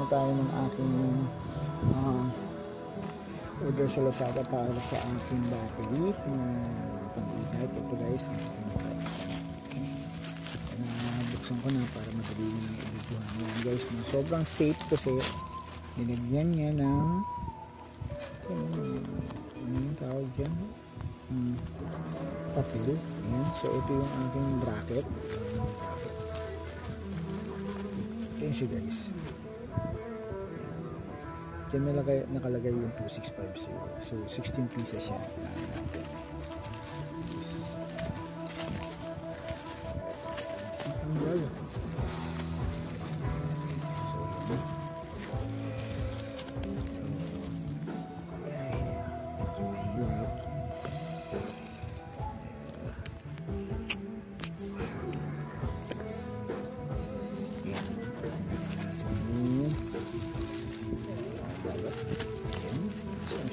na tayo ng aking order sa Lazada para sa aking battery na pang-e-bike. Ito guys, buksan ko na para madali nyo ng ibibuhan yan guys. Sobrang safe kasi nilagyan niya ng ano yung tawag dyan, papel. Ayan. So ito yung aking bracket. Ayan siya guys. Diyan nakalagay yung 2650. So 16 pieces siya. Ang gaya.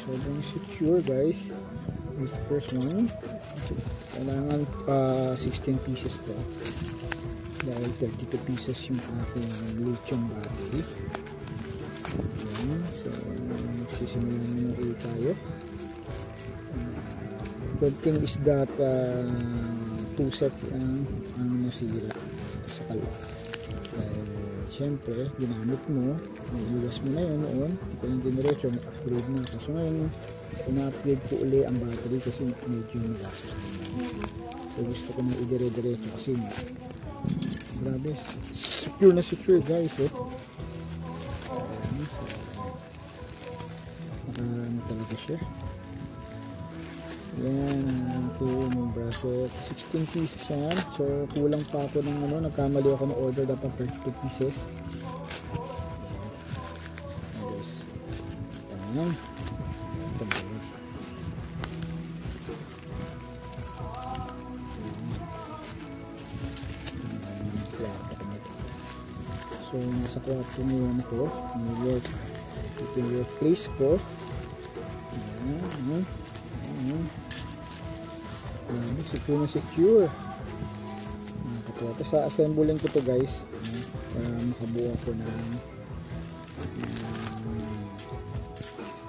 Sobrang secure guys. This first one kailangan 16 pieces to dahil 32 pieces yung aking lithium battery. Ayan. So magsisimulan na ulit tayo. Good thing is that 2 set ang nasira sa kalawa dahil syempre ginamit mo, naiiwas mo na yun noon, ito yung generation, upgrade na. So ngayon, ina-upgrade ko uli ang battery kasi medyo nagastos na. So gusto ko na i-dire-diretso kasi nga, grabe, secure na secure guys. Ano talaga siya. Yan, aking bracket. 16 pieces yan. So kulang pa ako ng nagkamali ako ng order, dapat 32 pieces. Ayan. So nasa kwarto ngayon ako. Ito yung workplace ko. Ayan. Secure na secure. Tapos sa assembling ko to guys para makabuo ako ng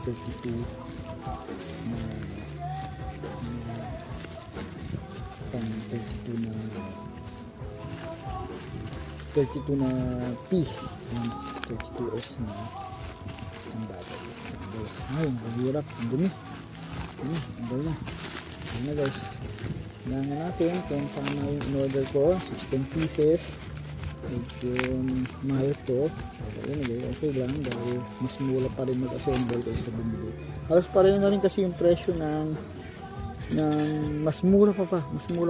32 na P and 32S na ang battery. Ay, ang hirap, ang dumi. Ang dumi na. Ayan na guys. Kailangan natin kung paano yung in-order ko. 16 pieces. Medyo mahal to. Okay lang dahil mas mura pa rin mag-assemble kaysa bumili. Halos pareho na rin kasi yung presyo ng mas mura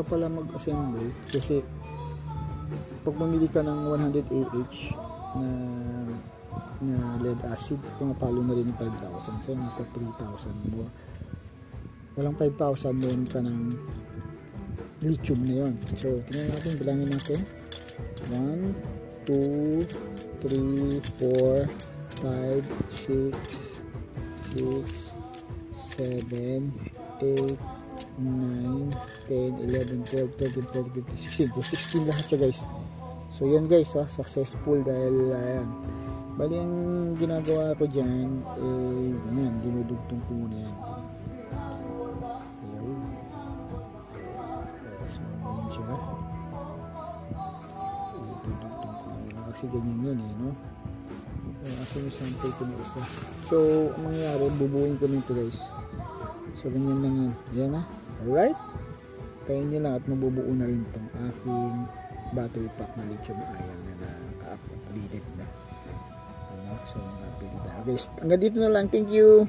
pala mag-assemble kasi pag bumili ka ng 100 AH na lead acid, pumapalo na rin yung 5,000. So nasa 3,000 more. Walang 5,000, meron ka ng lithium na yun. So tingnan natin, bilangin natin 1, 2, 3, 4, 5, 6, 7, 8, 9, 10, 11, 12, 13, 14, 15, 16 lahat siya guys. So yan guys, successful dahil bali ang ginagawa ko dyan yan, dinudugtong ko muna yan. So yan siya, idudugtong ko muna kasi ganyan yan no. Kasi may sample ko na isa. So ang mangyayari, bubuin ko nito guys. So ganyan lang yan. Yan alright, tayo nyo lang at mabubuo na rin itong aking battery pack na lithium ion na naka-updated na. So, napili tayo guys. Hanggang dito na lang. Thank you.